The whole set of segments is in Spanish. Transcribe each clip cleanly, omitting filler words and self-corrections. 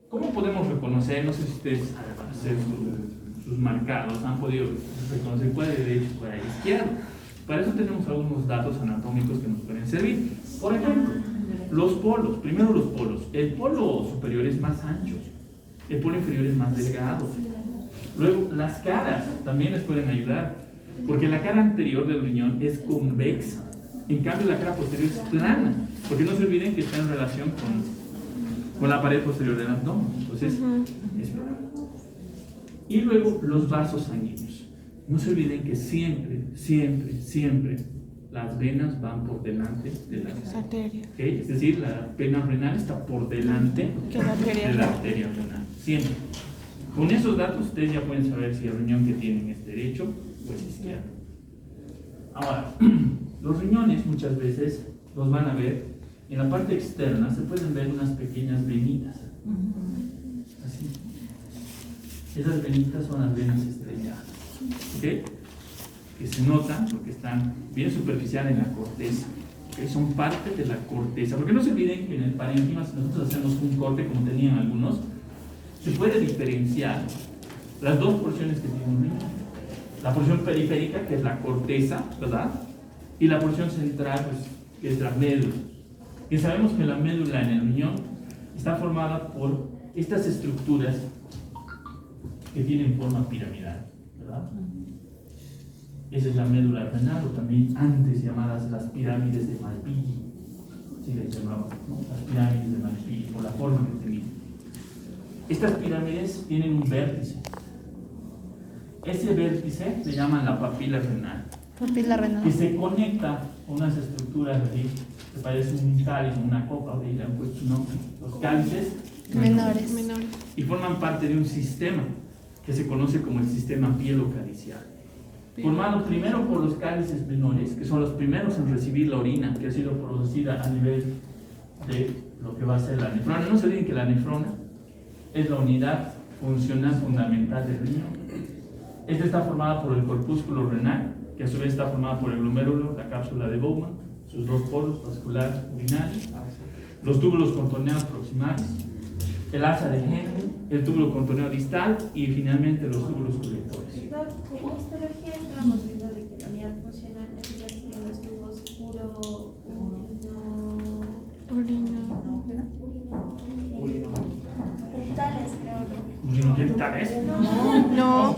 ¿Cómo podemos reconocer? No sé si ustedes al hacer sus marcados han podido reconocer cuál es derecho y cuál es izquierdo. Para eso tenemos algunos datos anatómicos que nos pueden servir. Por ejemplo, los polos. Primero los polos. El polo superior es más ancho. El polo inferior es más delgado. Luego, las caras también les pueden ayudar. Porque la cara anterior del riñón es convexa. En cambio, la cara posterior es plana. Porque no se olviden que está en relación con la pared posterior del abdomen. Entonces, es plana. Y luego, los vasos sanguíneos. No se olviden que siempre las venas van por delante de las arterias. ¿Okay? Es decir, la vena renal está por delante de la arteria renal. Siempre. Con esos datos ustedes ya pueden saber si el riñón que tienen es derecho o es izquierdo. Ahora, los riñones muchas veces los van a ver en la parte externa, se pueden ver unas pequeñas venitas. Así. Esas venitas son las venas estrelladas. ¿Okay? Que se notan porque están bien superficial en la corteza. ¿Okay? Son parte de la corteza. Porque no se olviden que en el parénquima, si nosotros hacemos un corte como tenían algunos, se puede diferenciar las dos porciones que tiene un riñón. La porción periférica, que es la corteza, ¿verdad? Y la porción central, pues, que es la médula. Y sabemos que la médula en el riñón está formada por estas estructuras que tienen forma piramidal, ¿verdad? Esa es la médula renal, o también antes llamadas las pirámides de Malpighi. Sí les llamaban, ¿no? Las pirámides de Malpighi, por la forma que tenían. Estas pirámides tienen un vértice. Ese vértice le llaman la papila renal. Papila renal. Que se conecta a unas estructuras así, que parece un cáliz, una copa, de ahí le han puesto su nombre. Los cálices Menores. Y forman parte de un sistema que se conoce como el sistema pielocalicial. Formado primero por los cálices menores, que son los primeros en recibir la orina que ha sido producida a nivel de lo que va a ser la nefrona. No se olviden que la nefrona es la unidad funcional fundamental del riñón. Esta está formada por el corpúsculo renal, que a su vez está formada por el glomérulo, la cápsula de Bowman, sus dos polos, vascular, urinario, los túbulos contorneados proximales, el asa de Henle, el túbulo contorneado distal y finalmente los túbulos colectores. En histología entramos viendo de que la unidad funcional es los tubos urinodentales, creo. ¿Urinodentales? No,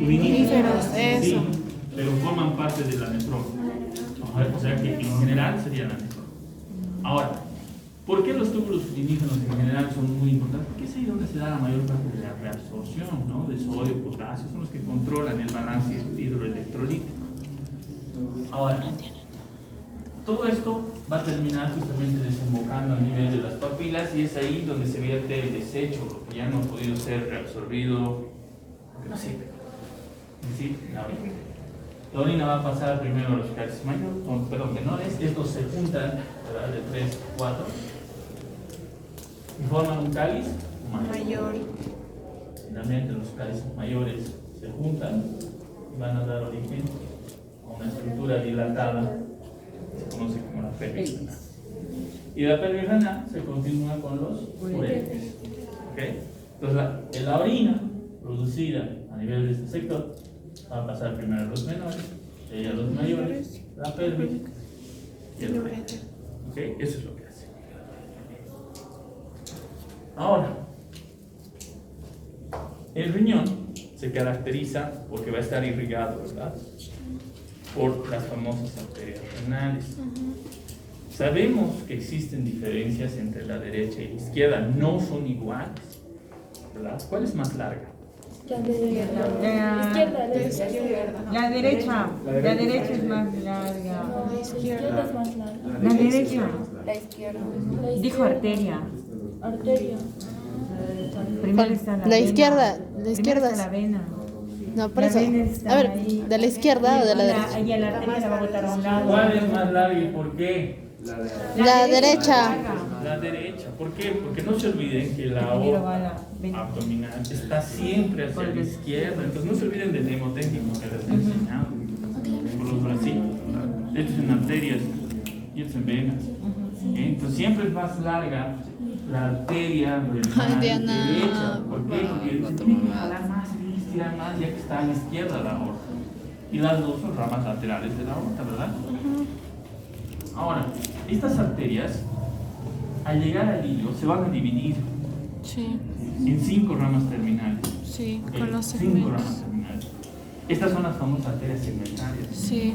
uriníferos, eso. Sí, pero forman parte de la nefrona. O sea que en general sería la nefrona. Ahora, ¿por qué los túbulos uriníferos en general son muy importantes? Porque es ahí donde se da la mayor parte de la reabsorción, ¿no? De sodio, potasio, son los que controlan el balance hidroelectrolítico. Ahora, todo esto va a terminar justamente desembocando a nivel de las papilas y es ahí donde se vierte el desecho, lo que ya no ha podido ser reabsorbido, porque no sirve. Es decir, la orina. La orina va a pasar primero a los cálices menores, estos se juntan, ¿verdad? De 3, 4, y forman un cáliz mayor. Finalmente los cálices mayores se juntan y van a dar origen a una estructura dilatada que se conoce como la pelvis renal. Y la pelvis renal se continúa con los uréteres. ¿Okay? Entonces la orina producida a nivel de este sector va a pasar primero a los menores, a los mayores, la pelvis y el uréter. ¿Okay? Eso es lo que hace. Ahora, el riñón se caracteriza porque va a estar irrigado, ¿verdad? Por las famosas arterias renales. Sabemos que existen diferencias entre la derecha y la izquierda, no son iguales, ¿verdad? ¿Cuál es más larga? La derecha es más larga. No, la izquierda es más larga. La derecha. La izquierda. Dijo arteria. Arteria. Primero está La izquierda, la Primero izquierda. está la vena. No, por La eso. vena está A ver, ahí. ¿de la izquierda o de la derecha? Y a la arteria la va a botar a un lado. ¿Cuál es más larga y por qué? La derecha. La derecha. ¿Por qué? Porque no se olviden que la Primero va la aorta vena. abdominal está siempre hacia la izquierda. Entonces no se olviden del mnemotécnico que les he enseñado. Por los bracitos. Esto es en arterias y esto es en venas. Entonces siempre es más larga la arteria renal Diana, derecha. ¿Por qué? Porque se tiene que jalar más, se tiene que estirar más, ya que está a la izquierda la aorta. Y las dos son ramas laterales de la aorta, ¿verdad? Ahora, estas arterias, al llegar al hilo, se van a dividir Sí, en 5 ramas terminales. sí, con los 5 ramas segmentos. terminales. Estas son las famosas arterias segmentarias. Sí,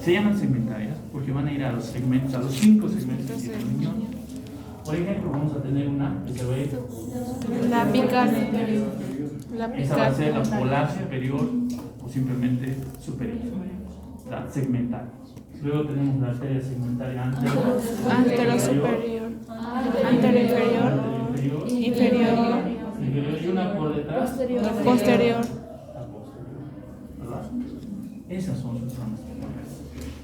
Se llaman segmentarias porque van a ir a los segmentos, a los 5 segmentos que tiene el riñón. Por ejemplo, vamos a tener una que se va a ir. la apical superior. La Esa va a ser la apical. polar superior o simplemente superior. La segmentaria. Luego tenemos la arteria segmentaria anterior. Antero superior. Antero inferior. Inferior. Y una por detrás. Posterior. La posterior. ¿Verdad? Esas son sus ramas terminales.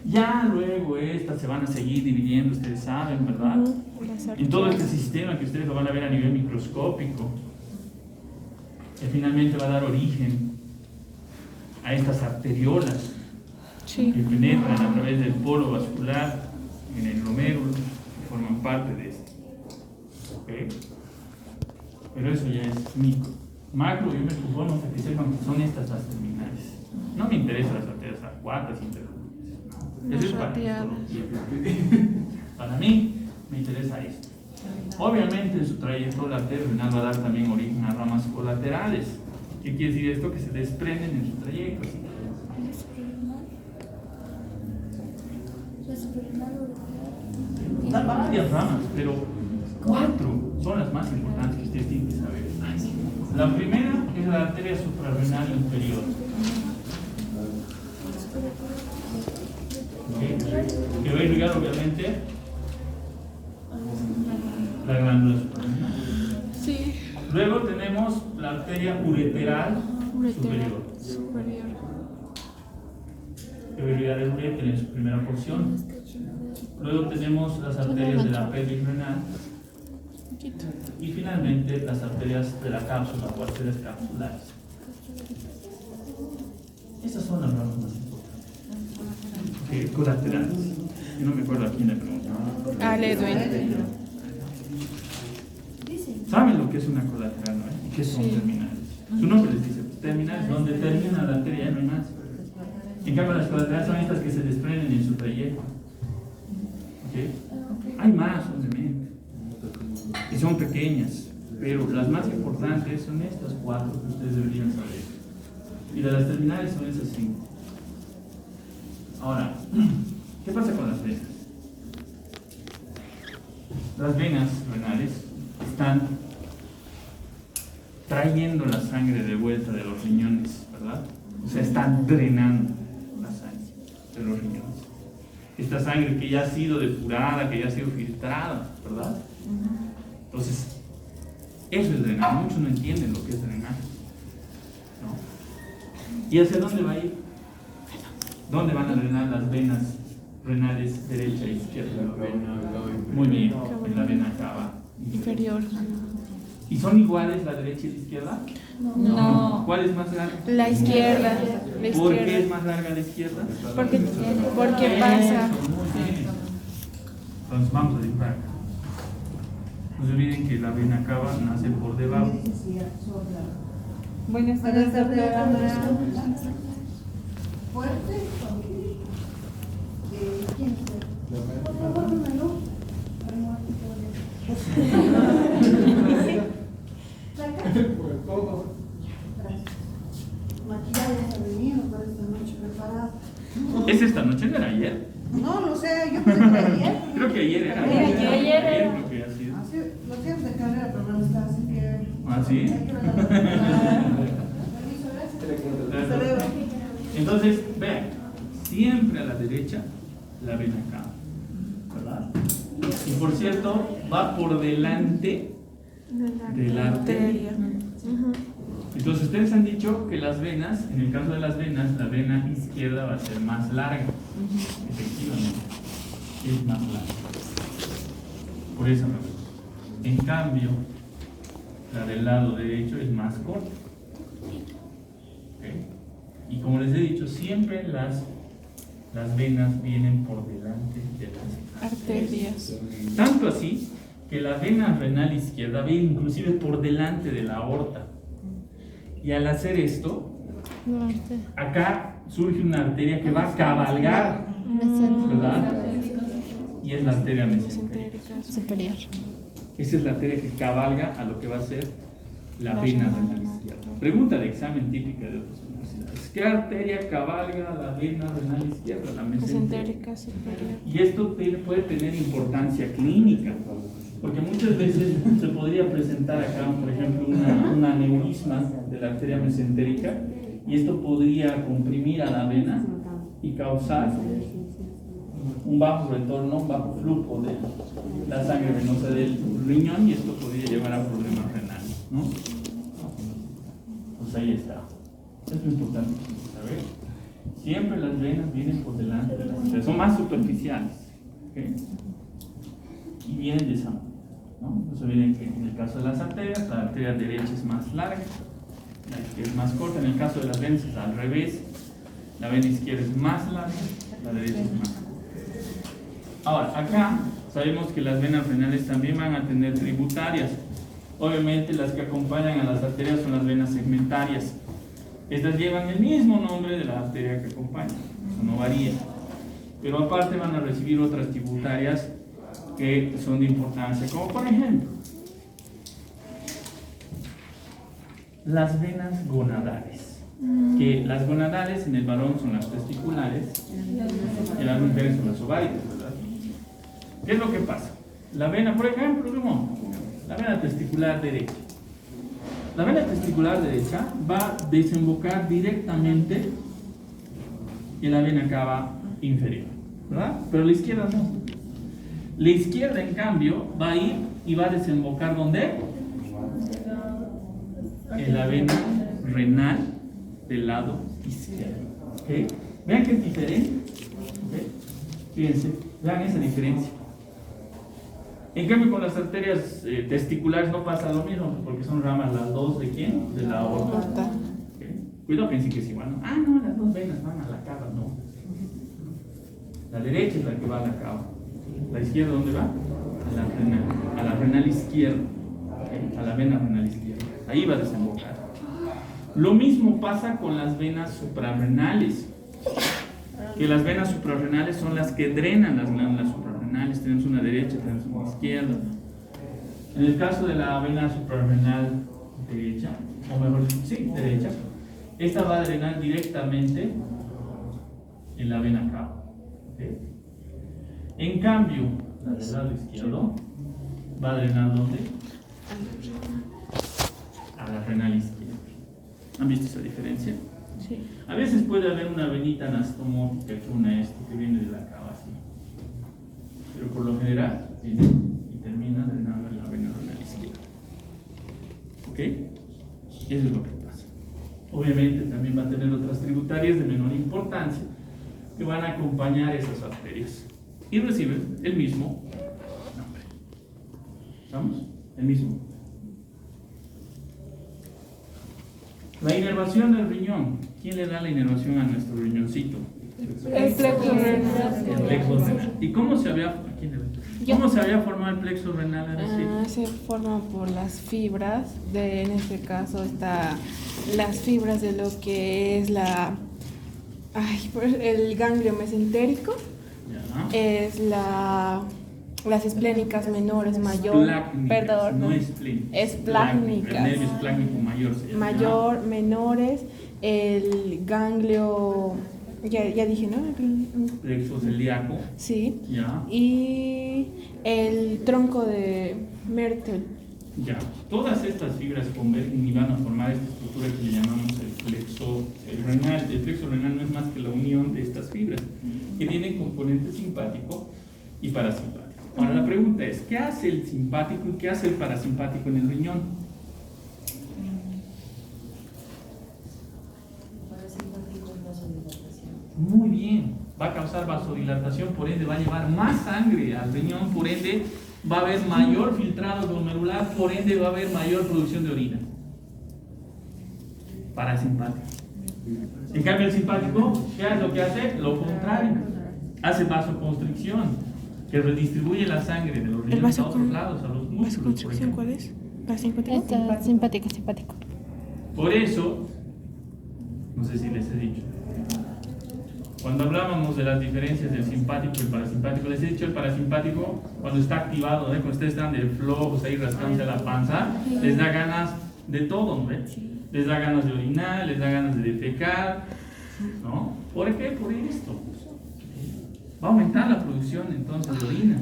Ya luego estas se van a seguir dividiendo, ustedes saben, ¿verdad? En todo este sistema que ustedes lo van a ver a nivel microscópico, que finalmente va a dar origen a estas arteriolas Sí. que penetran a través del polo vascular en el glomérulo, que forman parte de esto. ¿Ok? Pero eso ya es micro. Macro, yo me supongo que sepan que son estas las terminales. No me interesan las arterias acuáticas, intercurrentes. No. Eso es para histología. Para mí, me interesa esto. Obviamente, en su trayecto la arteria renal va a dar también origen a ramas colaterales. ¿Qué quiere decir esto? Que se desprenden en su trayecto. Da varias ramas, pero 4 son las más importantes que ustedes tienen que saber. La primera es la arteria suprarrenal inferior. ¿Ok? Que va a irrigar obviamente la glándula suprarrenal. Sí. Luego tenemos la arteria ureteral superior. Superior. Que va a irrigar el uréter en su primera porción. Luego tenemos las arterias de la pelvis renal. Y finalmente las arterias de la cápsula o arterias capsulares. Estas son las ramas más importantes. Colaterales. Yo no me acuerdo a quién le preguntaba. Al Edwin. ¿Saben lo que es una colateral, no? ¿Y qué son Sí. terminales? Su nombre les dice, terminales, donde termina la arteria ya no hay más. En cambio, las colaterales son estas que se desprenden en su trayecto. ¿Ok? Hay más, obviamente. Y son pequeñas, pero las más importantes son estas 4 que ustedes deberían saber. Y de las terminales son esas 5. Ahora, ¿qué pasa con las venas? Las venas renales están trayendo la sangre de vuelta de los riñones, ¿verdad? O sea, están drenando la sangre de los riñones. Esta sangre que ya ha sido depurada, que ya ha sido filtrada, ¿verdad? Entonces, eso es drenar. Muchos no entienden lo que es drenar, ¿no? ¿Y hacia dónde va a ir? ¿Dónde van a drenar las venas renales derecha e izquierda? Muy bien, en la vena cava Inferior. ¿Y son iguales la derecha y la izquierda? No. ¿Cuál es más larga? La izquierda. La ¿Por qué es izquierda. más larga la izquierda? Porque pasa. Muy bien. Entonces vamos a dibujar. No se olviden que la vena cava nace por debajo. Buenas tardes, doctora. Fuerte. ¿Quién es? Por favor, un menú. Maquillaje ha venido para esta noche preparada. ¿Es esta noche? ¿No era ayer? No sé, yo pensé que era ayer. Creo que ayer era. Ayer era. Creo que ha sido. Así, lo tienes de carrera, pero no está, así que. ¿Ah, sí? Hay que ver la Permiso, gracias. Hasta luego. Entonces, vean, siempre a la derecha la vena cava, ¿verdad? Y por cierto, va por delante de la arteria. Entonces ustedes han dicho que las venas, en el caso de las venas, la vena izquierda va a ser más larga. Efectivamente, es más larga. Por esa razón. En cambio, la del lado derecho es más corta. ¿Ok? Y como les he dicho, siempre las venas vienen por delante de las Arterias. Tanto así que la vena renal izquierda va inclusive por delante de la aorta. Y al hacer esto, No, arteria. acá surge una arteria que va a cabalgar, ¿verdad? Y es la arteria mesentérica. Superior. Esa es la arteria que cabalga a lo que va a ser la vena renal izquierda. Pregunta de examen típica de otras universidades. ¿Qué arteria cabalga la vena renal izquierda? La mesentérica. Mesentérica superior. Y esto puede tener importancia clínica, porque muchas veces se podría presentar acá, por ejemplo, un aneurisma de la arteria mesentérica, y esto podría comprimir a la vena y causar un bajo retorno, un bajo flujo de la sangre venosa del riñón, y esto podría llevar a problemas renales, ¿no? Pues ahí está. Esto es importante saber. Siempre las venas vienen por delante de las arterias, son más superficiales, ¿okay? Y vienen de esa manera, ¿no? Entonces miren que en el caso de las arterias, la arteria derecha es más larga, la izquierda es más corta. En el caso de las venas es al revés, la vena izquierda es más larga, la derecha es más corta. Ahora, acá sabemos que las venas renales también van a tener tributarias. Obviamente las que acompañan a las arterias son las venas segmentarias. Estas llevan el mismo nombre de la arteria que acompaña, eso no varía. Pero aparte van a recibir otras tributarias que son de importancia, como por ejemplo las venas gonadales. Que las gonadales en el varón son las testiculares y en las mujeres son las ováricas, ¿verdad? ¿Qué es lo que pasa? La vena, por ejemplo, la vena testicular derecha. La vena testicular derecha va a desembocar directamente en la vena cava inferior, ¿verdad? Pero la izquierda no. La izquierda, en cambio, va a ir y va a desembocar ¿dónde? En la vena renal del lado izquierdo. ¿Okay? Vean que es diferente. ¿Okay? Fíjense, vean esa diferencia. En cambio, con las arterias testiculares no pasa lo mismo, porque son ramas las dos de quién? De la aorta. ¿Okay? Cuidado, piensen que es igual, ¿no? Ah, no, las dos venas van a la cava, no. La derecha es la que va a la cava. La izquierda, ¿dónde va? A la renal izquierda. ¿Okay? A la vena renal izquierda. Ahí va a desembocar. Lo mismo pasa con las venas suprarrenales. Que las venas suprarrenales son las que drenan las glándulas suprarrenales. Tenemos una derecha, tenemos una izquierda. En el caso de la vena suprarrenal derecha, o mejor dicho, sí, derecha, esta va a drenar directamente en la vena cava. ¿Okay? En cambio, la del lado izquierdo va a drenar ¿dónde? A la renal izquierda. ¿Han visto esa diferencia? Sí. A veces puede haber una venita anastomótica que une esto, que viene de la cava así. Pero por lo general viene y termina drenando en la vena renal izquierda. ¿Ok? Eso es lo que pasa. Obviamente también va a tener otras tributarias de menor importancia que van a acompañar esas arterias y reciben el mismo nombre. ¿Estamos? El mismo. La inervación del riñón. ¿Quién le da la inervación a nuestro riñoncito? El plexo renal. El plexo renal. ¿Y cómo se había formado el plexo renal? Se forma por las fibras, en este caso está las fibras de lo que es el ganglio mesentérico, Ya. es las esplénicas menores mayor, perdón, no esplénicas. esplácnicas. El nervio esplácnico mayor se llama. Mayor, menores, el ganglio, ya dije, ¿no? Plexo celíaco. Sí. Ya. Y el tronco de Mertel. Ya. Todas estas fibras convergen y van a formar esta estructura que le llamamos el plexo renal. El plexo renal no es más que la unión de estas fibras, que tienen componente simpático y parasimpático. Ahora la pregunta es, ¿qué hace el simpático y qué hace el parasimpático en el riñón? Muy bien, va a causar vasodilatación, por ende va a llevar más sangre al riñón, por ende va a haber mayor filtrado glomerular, por ende va a haber mayor producción de orina. Parasimpático. En cambio el simpático, ¿qué es lo que hace? Lo contrario, hace vasoconstricción. que redistribuye la sangre de los riñones a otros lados, a los músculos. ¿Vasoconstricción cuál es? ¿Parasimpático? Esta, simpático. Por eso, no sé si les he dicho, cuando hablábamos de las diferencias del simpático y el parasimpático, les he dicho el parasimpático, cuando está activado, ¿no? Cuando ustedes están de flojos ahí rascándose la panza, les da ganas de todo, ¿no? Les da ganas de orinar, les da ganas de defecar, ¿no? ¿Por qué? Por esto. Va a aumentar la producción entonces de orina.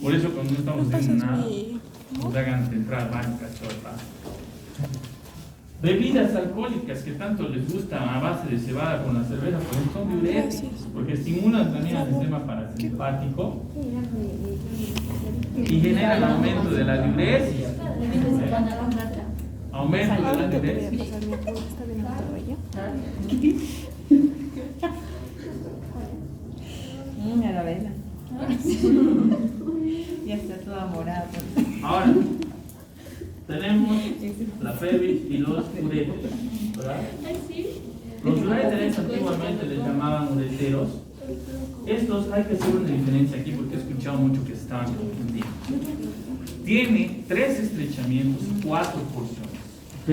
Por eso cuando no estamos haciendo nada, nos da ganas de entrar al baño, cachorra. Bebidas alcohólicas que tanto les gusta a base de cebada con la cerveza, por ejemplo, son diuréticos, porque estimulan también al sistema parasimpático y generan aumento de la diuresis. Aumento de la diuresis. A la vela. Ya está toda morada. Ahora, tenemos la pelvis y los uréteres, ¿verdad? Los uréteres antiguamente les llamaban ureteros. Estos hay que hacer una diferencia aquí porque he escuchado mucho que se estaban confundiendo. Tiene 3 estrechamientos y 4 porciones. ¿Ok?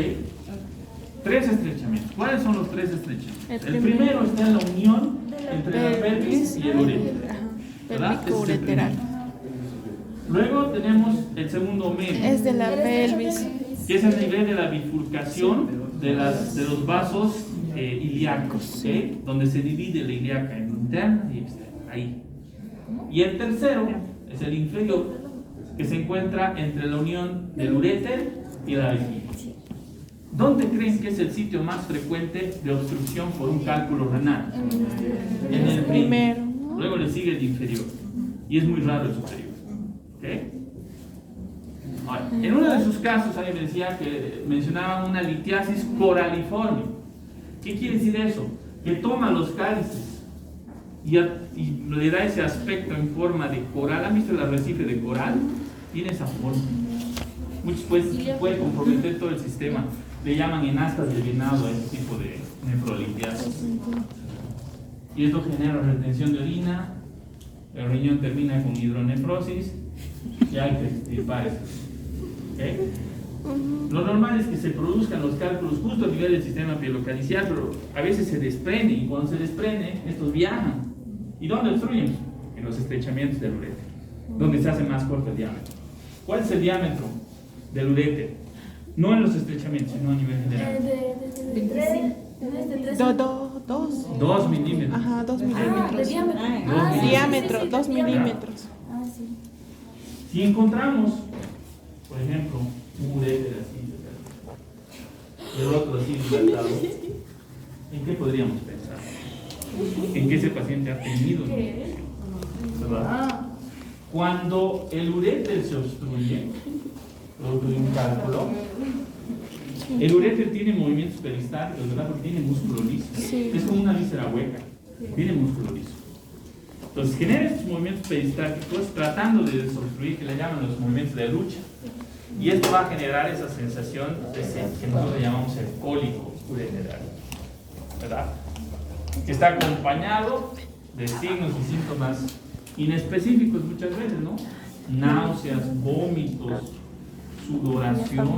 3 estrechamientos. ¿Cuáles son los 3 estrechamientos? El primero está en la unión entre la pelvis y el uréter. ¿Verdad? Pélvico ureteral. Luego tenemos el segundo medio, Es de la pelvis. que es el nivel de la bifurcación de los vasos ilíacos, ¿ok? Donde se divide la ilíaca en interna y externa, ahí. Y el tercero es el inferior, que se encuentra entre la unión del uréter y la vejiga. ¿Dónde creen que es el sitio más frecuente de obstrucción por un cálculo renal? En el primero. Luego le sigue el inferior. Y es muy raro el superior. ¿Ok? Ahora, en uno de sus casos, alguien me decía que mencionaban una litiasis coraliforme. ¿Qué quiere decir eso? Que toma los cálices y le da ese aspecto en forma de coral. ¿Han visto el arrecife de coral? Tiene esa forma. Muchos pues puede comprometer todo el sistema. Le llaman enastas de venado a este tipo de nefrolitiasis. Y esto genera retención de orina, el riñón termina con hidronefrosis y hay que extirpar esto. ¿Okay? Lo normal es que se produzcan los cálculos justo a nivel del sistema pielocaliciar, pero a veces se desprende y cuando se desprende, estos viajan. ¿Y dónde obstruyen? En los estrechamientos del uréter, donde se hace más corto el diámetro. ¿Cuál es el diámetro del uréter? No en los estrechamientos, sino a nivel general. 2 milímetros. Ajá, 2 milímetros. Diámetro, 2 milímetros. Si encontramos, por ejemplo, un uréter así, el otro así dilatado, ¿en qué podríamos pensar? En que ese paciente ha tenido, ¿verdad? Cuando el uréter se obstruye, producto de un cálculo, el uréter tiene movimientos peristálticos, ¿verdad? Porque tiene músculo liso. Sí. Es como una víscera hueca, tiene músculo liso. Entonces genera estos movimientos peristálticos tratando de desobstruir, que le llaman los movimientos de lucha. Y esto va a generar esa sensación de que nosotros llamamos el cólico ureteral, ¿verdad? Que está acompañado de signos y síntomas inespecíficos muchas veces, ¿no? Náuseas, vómitos, sudoración,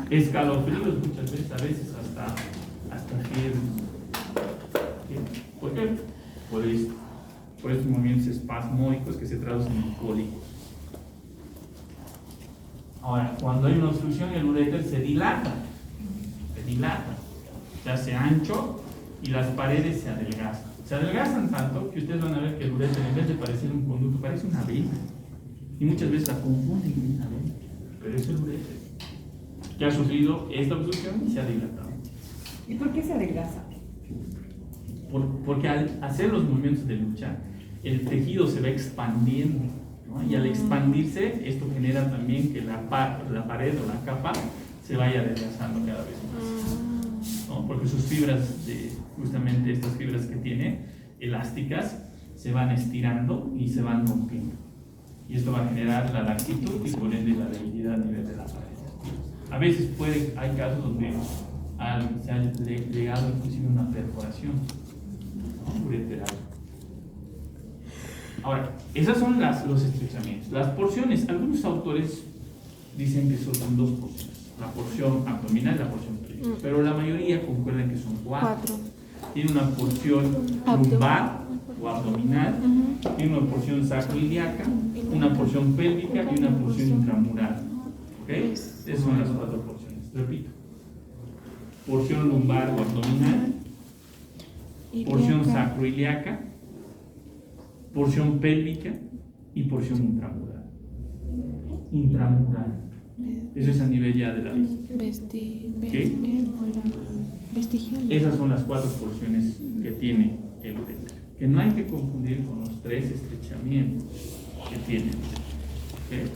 escalofríos muchas veces, a veces hasta fiebre. ¿Por qué? Por estos movimientos espasmódicos que se traducen en cólicos. Ahora, cuando hay una obstrucción, el uréter se dilata, se hace ancho y las paredes se adelgazan. Se adelgazan tanto que ustedes van a ver que el uréter, en vez de parecer un conducto, parece una vena. Y muchas veces la confunden con una vena, pero es el uréter que ha sufrido esta obstrucción y se ha dilatado. ¿Y por qué se adelgaza? Porque al hacer los movimientos de lucha, el tejido se va expandiendo, ¿no? Y al expandirse, esto genera también que la pared o la capa se vaya adelgazando cada vez más, ¿no? Porque sus fibras, justamente estas fibras que tiene, elásticas, se van estirando y se van rompiendo. Y esto va a generar la laxitud y por ende la debilidad a nivel de la pared. A veces hay casos donde se ha llegado inclusive una perforación, ¿no? Ureteral. Ahora, esas son los estrechamientos. Las porciones, algunos autores dicen que son dos porciones, la porción abdominal y la porción pélvica, pero la mayoría concuerdan que son cuatro. Tiene una porción lumbar o abdominal, tiene una porción sacroiliaca, una porción pélvica y una porción intramural. ¿Ok? Esas son las cuatro porciones. Repito. Porción lumbar o abdominal, porción sacroiliaca, porción pélvica y porción intramural. Intramural. Eso es a nivel ya de la vestigial. Esas son las cuatro porciones que tiene el uréter, que no hay que confundir con los tres estrechamientos que tiene. ¿Okay?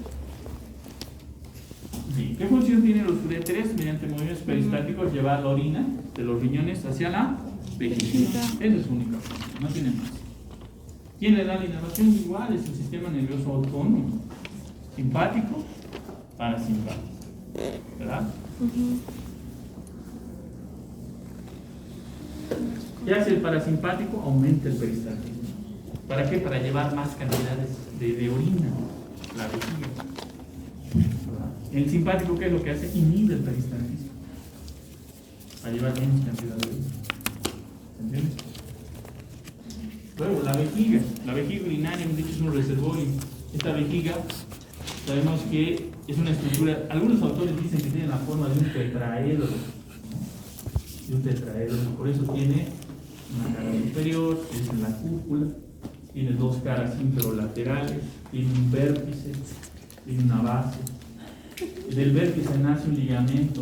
Sí. ¿Qué función tienen los uréteres? Mediante movimientos peristáticos llevar la orina de los riñones hacia la vejiga. Esa es su única función, no tiene más. ¿Quién le da la inervación? Igual es el sistema nervioso autónomo, simpático, parasimpático, ¿verdad? ¿Qué hace el parasimpático? Aumenta el peristaltismo. ¿Para qué? Para llevar más cantidades de orina a la vejiga. El simpático, ¿qué es lo que hace? Inhibe el peristaltismo para llevar menos cantidad de orina. ¿Se entiende? Luego, la vejiga urinaria, hemos dicho, es un reservorio. Esta vejiga, sabemos que es una estructura, algunos autores dicen que tiene la forma de un tetraedro, por eso tiene una cara superior, que es la cúpula, tiene dos caras inferolaterales, tiene un vértice, tiene una base. Y del vértice nace un ligamento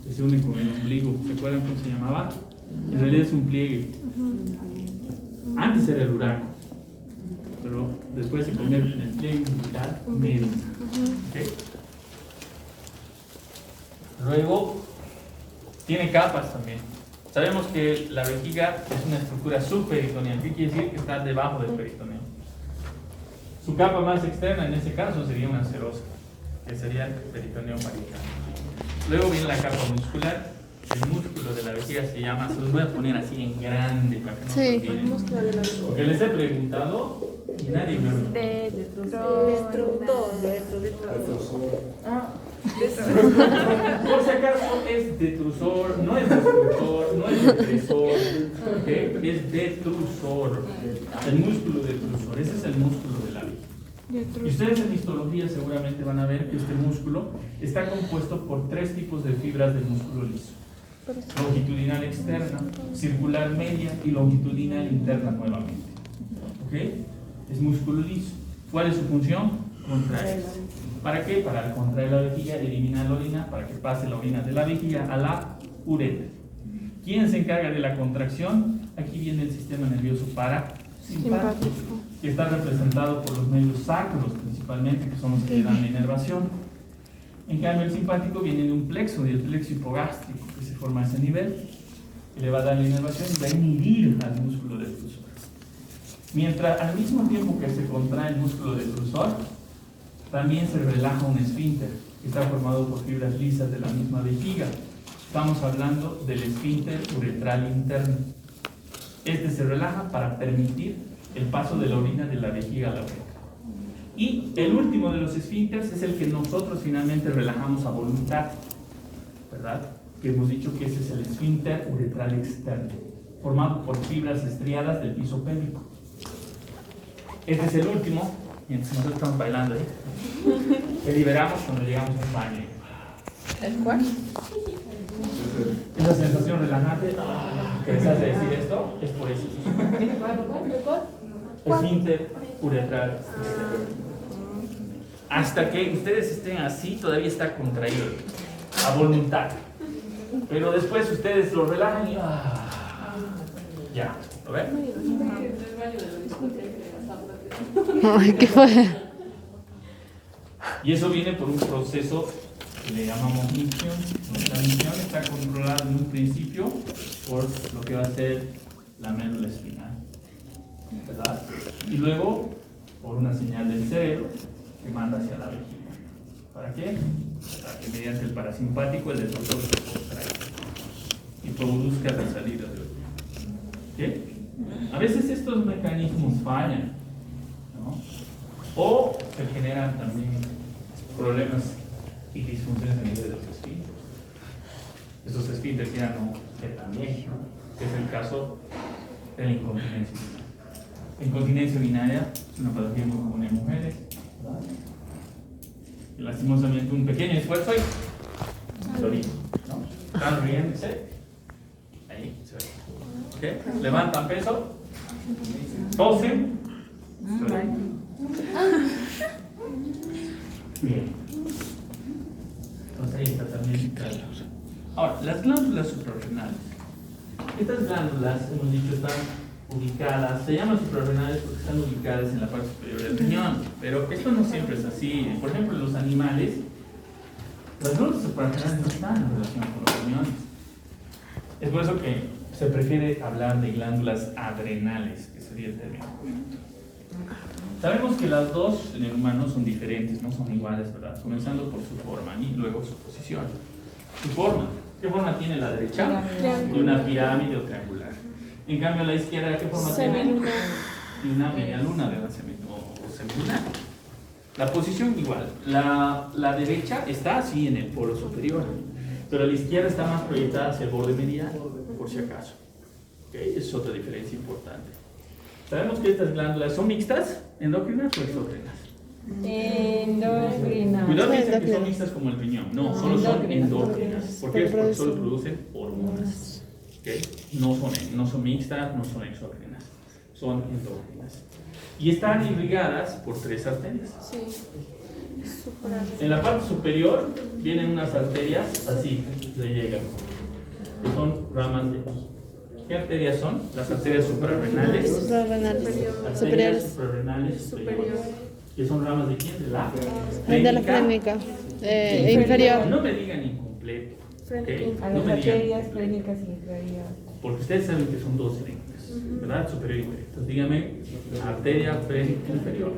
que se une con el ombligo. ¿Se acuerdan cómo se llamaba? En realidad es un pliegue. Antes era el uraco, pero después se convierte en el pliegue umbilical medio. ¿Okay? Luego, tiene capas también. Sabemos que la vejiga es una estructura subperitoneal. ¿Qué quiere decir? Que está debajo del peritoneo. Su capa más externa en ese caso sería una serosa, que sería el peritoneo parietal. Luego viene la capa muscular. El músculo de la vejiga se llama, se los voy a poner así en grande para que no se olviden. Porque les he preguntado y nadie me Por si acaso es detrusor, no es detrusor, no es depresor, ¿okay? Es detrusor. El músculo detrusor, ese es el músculo de la vejiga. Y ustedes en histología seguramente van a ver que este músculo está compuesto por tres tipos de fibras del músculo liso: longitudinal externa, circular media y longitudinal interna nuevamente. ¿Ok? Es músculo liso. ¿Cuál es su función? Contraer. ¿Para qué? Para contraer la vejiga, eliminar la orina, para que pase la orina de la vejiga a la uretra. ¿Quién se encarga de la contracción? Aquí viene el sistema nervioso parasimpático, que está representado por los medios sacros principalmente, que son los que le dan la inervación. En cambio, el simpático viene de un plexo, del plexo hipogástrico, que se forma a ese nivel, que le va a dar la inervación y va a inhibir al músculo detrusor. Mientras, al mismo tiempo que se contrae el músculo detrusor, también se relaja un esfínter, que está formado por fibras lisas de la misma vejiga. Estamos hablando del esfínter uretral interno. Este se relaja para permitir el paso de la orina de la vejiga a la uretra. Y el último de los esfínteres es el que nosotros finalmente relajamos a voluntad, ¿verdad? Que hemos dicho que ese es el esfínter uretral externo, formado por fibras estriadas del piso pélvico. Este es el último, mientras nosotros estamos bailando ahí, que liberamos cuando llegamos al baño. ¿El cual? Esa sensación relajante que les hace decir esto es por eso. Esfínter uretral externo. Hasta que ustedes estén así, todavía está contraído a voluntad. Pero después ustedes lo relajan y ya, ¿lo ven? Ay, ¿qué fue? Y eso viene por un proceso que le llamamos micción. Nuestra micción está controlada en un principio por lo que va a ser la médula espinal, ¿verdad? Y luego por una señal del cerebro que manda hacia la vejiga. ¿Para qué? Para que mediante el parasimpático el detrusor se contraiga y produzca la salida de orina. ¿Ok? A veces estos mecanismos fallan. O se generan también problemas y disfunciones a nivel de los esfínteres. Estos esfínteres ya no quedan bien, ¿no? Que es el caso de la incontinencia urinaria. La incontinencia urinaria es una patología muy común en mujeres, ¿verdad? Y lastimosamente un pequeño esfuerzo y se orina, ¿no? Están riéndose, ahí se ve. ¿Ok? Levantan peso, tosen, se orinan. Bien. Entonces ahí está también claro. Ahora, las glándulas suprarrenales. Estas glándulas, hemos dicho, están ubicadas, se llaman suprarrenales porque están ubicadas en la parte superior del riñón, pero esto no siempre es así. Por ejemplo, en los animales, las glándulas suprarrenales no están en relación con los riñones. Es por eso que se prefiere hablar de glándulas adrenales, que sería el término correcto. Sabemos que las dos en el humano son diferentes, no son iguales, ¿verdad? Comenzando por su forma y luego su posición. Su forma. ¿Qué forma tiene la derecha? De una pirámide o triangular. En cambio, la izquierda, ¿qué forma tiene? De una media luna de la semilunar. La posición igual. La derecha está así en el polo superior, pero la izquierda está más proyectada hacia el borde medial, por si acaso. ¿Okay? Es otra diferencia importante. Sabemos que estas glándulas son mixtas, endócrinas o exócrinas. Endocrina. Cuidado, piensen que son mixtas como el riñón. No, solo son endócrinas. ¿Por qué? Porque solo producen hormonas. ¿Okay? No son mixtas, no son exócrinas. Son endócrinas. Y están irrigadas por 3 arterias. Sí. En la parte superior vienen unas arterias así, le llegan. Que son ramas de... ¿Qué arterias son? Las arterias suprarrenales. Arterias suprarrenales superiores. ¿Que son ramas de quién? De la De la frénica. Inferior. No me digan incompleto. ¿Okay? A No las me digan arterias incompleto. clínicas y inferiores. Porque ustedes saben que son 2 frénicas, ¿verdad? Superior y inferior. Entonces dígame, arteria frénica inferior.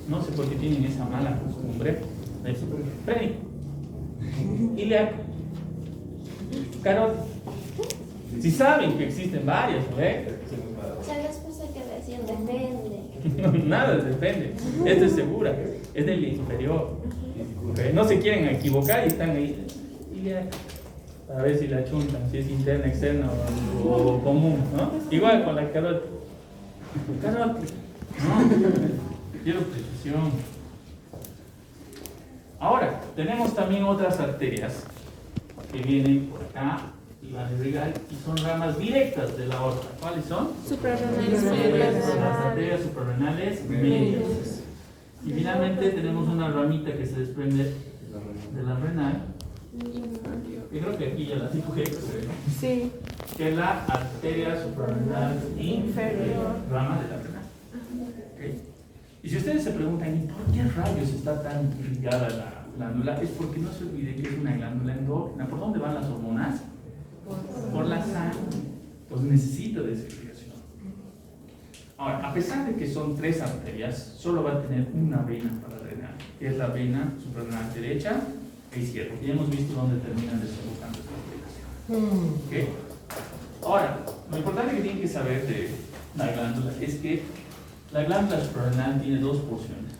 No sé por qué tienen esa mala costumbre. Frénico. Ilíaco. Carótido. Si saben que existen varias, ¿no? O sea, después hay que decir depende. Nada depende. Esta es segura. Es del inferior. ¿Okay? No se quieren equivocar y están ahí. Para ver si la chuntan, si es interna, externa o común, ¿no? Igual con la carótida. Carótida. No, quiero precisión. Ahora, tenemos también otras arterias que vienen por acá y van a irrigar y son ramas directas de la aorta. ¿Cuáles son? Suprarrenales. Las arterias suprarrenales medias. Y finalmente tenemos una ramita que se desprende de la renal. Yo creo que aquí ya la dibujé, Sí. que es la arteria suprarrenal inferior, rama de la renal. ¿Okay? Y si ustedes se preguntan, ¿y por qué rayos está tan irrigada la glándula? Es porque no se olvide que es una glándula endócrina. ¿Por dónde van las hormonas? Por la sangre. Pues necesita de esa irrigación. Ahora, a pesar de que son 3 arterias, solo va a tener una vena para drenar, que es la vena suprarrenal derecha e izquierda, porque ya hemos visto dónde terminan desembocando esta irrigación. ¿Okay? Ahora, lo importante que tienen que saber de la glándula es que la glándula suprarrenal tiene 2 porciones.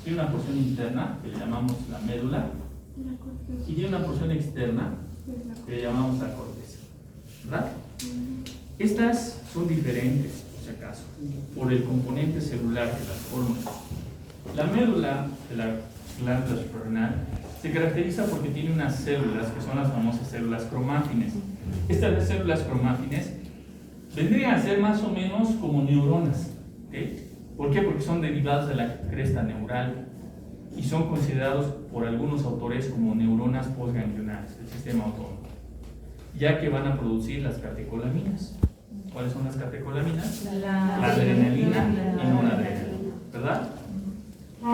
Tiene una porción interna, que le llamamos la médula, y tiene una porción externa, que le llamamos la corteza. ¿Verdad? Estas son diferentes, por si acaso, por el componente celular que las forma. La médula de la glándula suprarrenal se caracteriza porque tiene unas células que son las famosas células cromáfines. Estas células cromáfines vendrían a ser más o menos como neuronas. ¿Okay? ¿Por qué? Porque son derivados de la cresta neural y son considerados por algunos autores como neuronas postganglionares del sistema autónomo, ya que van a producir las catecolaminas. ¿Cuáles son las catecolaminas? La adrenalina y noradrenalina, ¿verdad?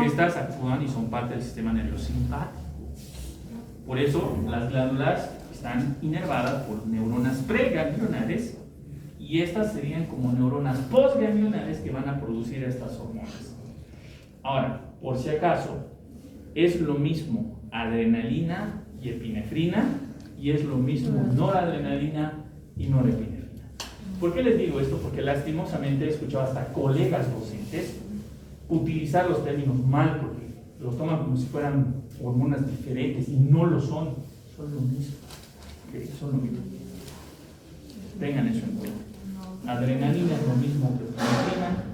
Que estas actúan y son parte del sistema nervioso simpático. Por eso las glándulas están inervadas por neuronas preganglionares y estas serían como neuronas postganglionares que van a producir estas hormonas. Ahora, por si acaso, es lo mismo adrenalina y epinefrina y es lo mismo noradrenalina y norepinefrina. ¿Por qué les digo esto? Porque lastimosamente he escuchado hasta colegas docentes utilizar los términos mal, porque lo toman como si fueran hormonas diferentes y no lo son lo mismo. ¿Okay? Son lo mismo. Tengan eso en cuenta. Adrenalina es lo mismo que epinefrina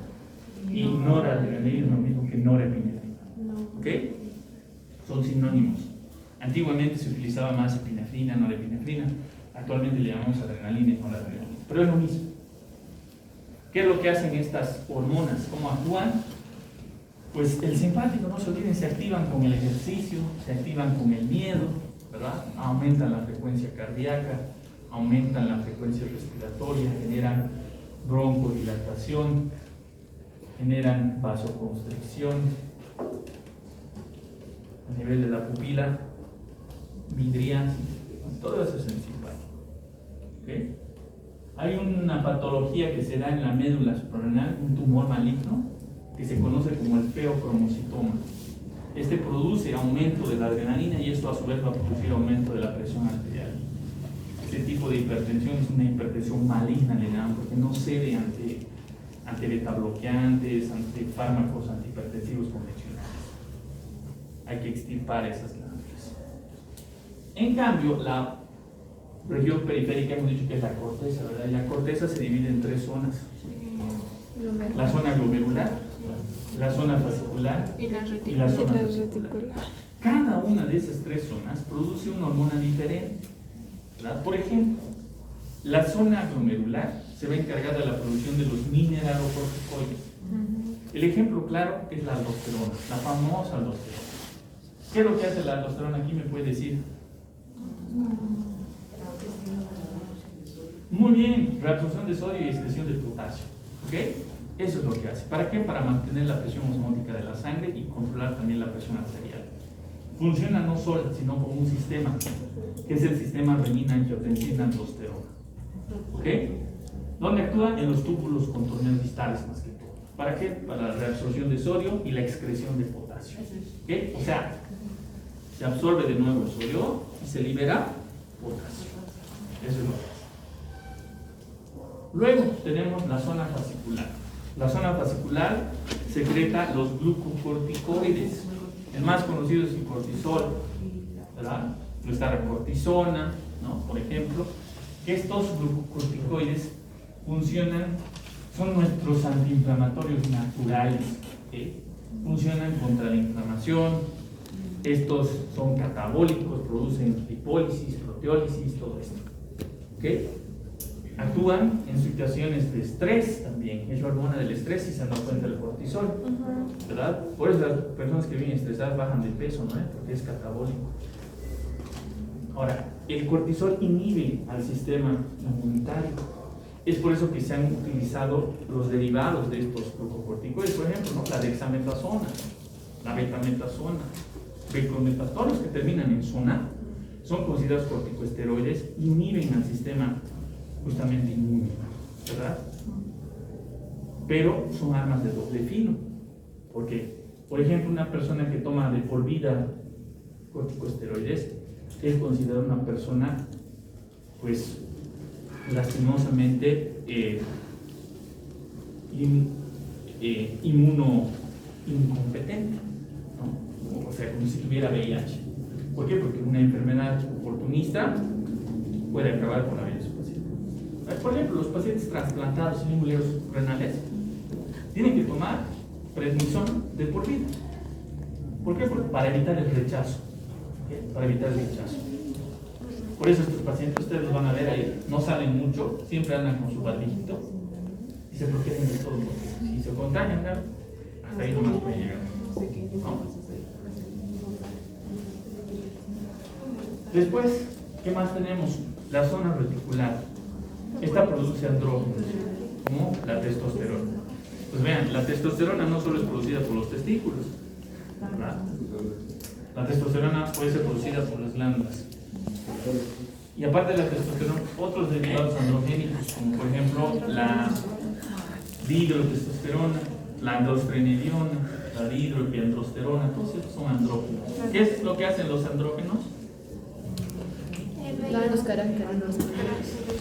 y noradrenalina es lo mismo que norepinefrina. ¿Ok? Son sinónimos. Antiguamente se utilizaba más epinefrina, norepinefrina. Actualmente le llamamos adrenalina y noradrenalina. Pero es lo mismo. ¿Qué es lo que hacen estas hormonas? ¿Cómo actúan? Pues el simpático, no se olviden, se activan con el ejercicio, se activan con el miedo, ¿verdad? Aumentan la frecuencia cardíaca, aumentan la frecuencia respiratoria, generan broncodilatación, generan vasoconstricción a nivel de la pupila, midriasis, todo eso es el simpático. ¿Okay? Hay una patología que se da en la médula suprarrenal, un tumor maligno, que se conoce como el feocromocitoma. Este produce aumento de la adrenalina y esto a su vez va a producir aumento de la presión arterial. Este tipo de hipertensión es una hipertensión maligna, le llaman, porque no cede ante betabloqueantes, ante fármacos antihipertensivos convencionales. Hay que extirpar esas glándulas. En cambio, la región periférica hemos dicho que es la corteza, ¿verdad? Y la corteza se divide en tres zonas. La zona glomerular, la zona fascicular Y y la zona reticular. Cada una de esas tres zonas produce una hormona diferente, ¿verdad? Por ejemplo, la zona glomerular se va a encargar de la producción de los mineralocorticoides. El ejemplo claro es la aldosterona, la famosa aldosterona. ¿Qué es lo que hace la aldosterona? Aquí me puede decir. Muy bien, reabsorción de sodio y excreción de potasio. ¿Ok? Eso es lo que hace. ¿Para qué? Para mantener la presión osmótica de la sangre y controlar también la presión arterial. Funciona no sola, sino como un sistema, que es el sistema renina-angiotensina-aldosterona. ¿Ok? ¿Dónde actúa? En los túbulos contorneos distales más que todo. ¿Para qué? Para la reabsorción de sodio y la excreción de potasio. ¿Ok? O sea, se absorbe de nuevo el sodio y se libera potasio. Eso es lo que hace. Luego tenemos la zona fascicular. La zona fascicular secreta los glucocorticoides. El más conocido es el cortisol, ¿verdad? Nuestra cortisona, ¿no? Por ejemplo. Estos glucocorticoides funcionan, son nuestros antiinflamatorios naturales, ¿okay? Funcionan contra la inflamación. Estos son catabólicos, producen lipólisis, proteólisis, todo esto. ¿Okay? Actúan en situaciones de estrés también, es la hormona del estrés y se da cuenta del cortisol, ¿verdad? Por eso las personas que viven estresadas bajan de peso, ¿no? Porque es catabólico. Ahora, el cortisol inhibe al sistema inmunitario. Es por eso que se han utilizado los derivados de estos glucocorticoides, por ejemplo, ¿no? La dexametasona, la betametasona, beclometazonas, todos los que terminan en zona son considerados corticosteroides, inhiben al sistema justamente inmune, ¿verdad? Pero son armas de doble filo, porque, por ejemplo, una persona que toma de por vida corticosteroides es considerada una persona, pues, lastimosamente inmunoincompetente, ¿no? O sea, como si tuviera VIH. ¿Por qué? Porque una enfermedad oportunista puede acabar con la vida de su paciente. Por ejemplo, los pacientes trasplantados sin límulos renales tienen que tomar prednisona de por vida. ¿Por qué? Para evitar el rechazo. ¿Okay? Para evitar el rechazo. Por eso estos pacientes, ustedes los van a ver ahí, no salen mucho, siempre andan con su barbijito y se protegen de todo, porque si se contagian, ¿no? Hasta ahí nomás pueden llegar, ¿no? Después, ¿qué más tenemos? La zona reticular. Esta produce andrógenos, como la testosterona. Pues vean, la testosterona no solo es producida por los testículos, ¿verdad? La testosterona puede ser producida por las glándulas. Y aparte de la testosterona, otros derivados androgénicos, como por ejemplo la dihidrotestosterona, la androstenediona, la dihidroepiandrosterona, todos estos son andrógenos. ¿Qué es lo que hacen los andrógenos? Los caracteres.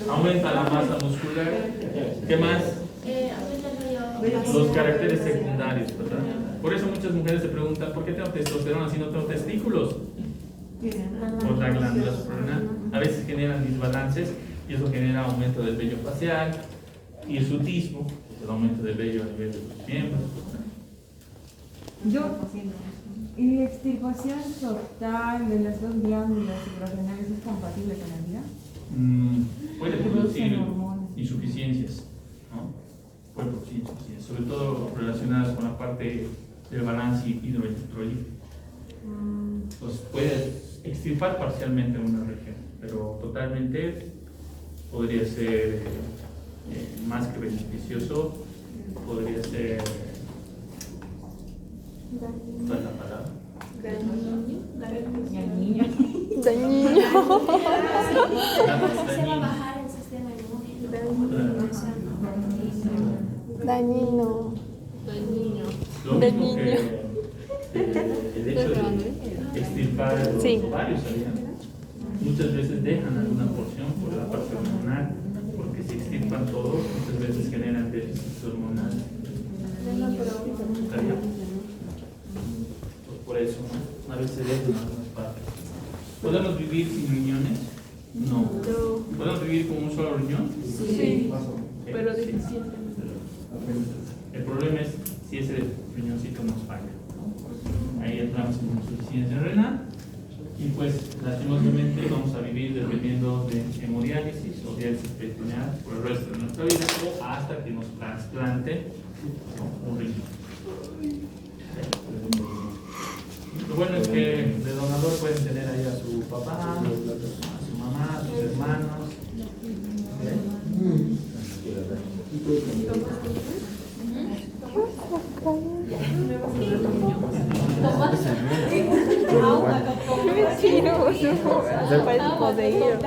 Aumenta la masa muscular. ¿Qué más? los caracteres secundarios, ¿verdad? Por eso muchas mujeres se preguntan, ¿por qué tengo testosterona si no tengo testículos? Por la glándula suprarrenal. A veces generan desbalances y eso genera aumento del vello facial, hirsutismo, el aumento del vello a nivel de los miembros. ¿Y extirpación total de las dos glándulas suprarrenales es compatible con la vida? Puede producir insuficiencias, ¿no? Puede producir insuficiencias, sobre todo relacionadas con la parte del balance hidroelectrolítico. Pues puede extirpar parcialmente una región, pero totalmente podría ser más que beneficioso, podría ser. ¿Cuál es la palabra? Dañino. Se va a bajar el sistema inmune. Dañino. Lo mismo que el hecho de extirpar los Sí. ovarios, ¿sabían? Muchas veces dejan alguna porción por la parte hormonal, porque si extirpan todo, muchas veces generan déficits hormonales. ¿Sabían? Pues por eso, ¿no? A veces dejan algunas partes. ¿Podemos vivir sin riñones? No. ¿Podemos vivir con un solo riñón? Sí. Pero Sí. deficiente. El problema es si ese riñoncito nos falla, ¿no? Ahí entramos con insuficiencia renal y pues lastimosamente vamos a vivir dependiendo de hemodiálisis o diálisis peritoneal por el resto de nuestra vida o hasta que nos trasplante un riñón. Lo bueno es que de donador pueden tener ahí a su papá, a su mamá, a sus hermanos. Mentiroso. Para poder ir.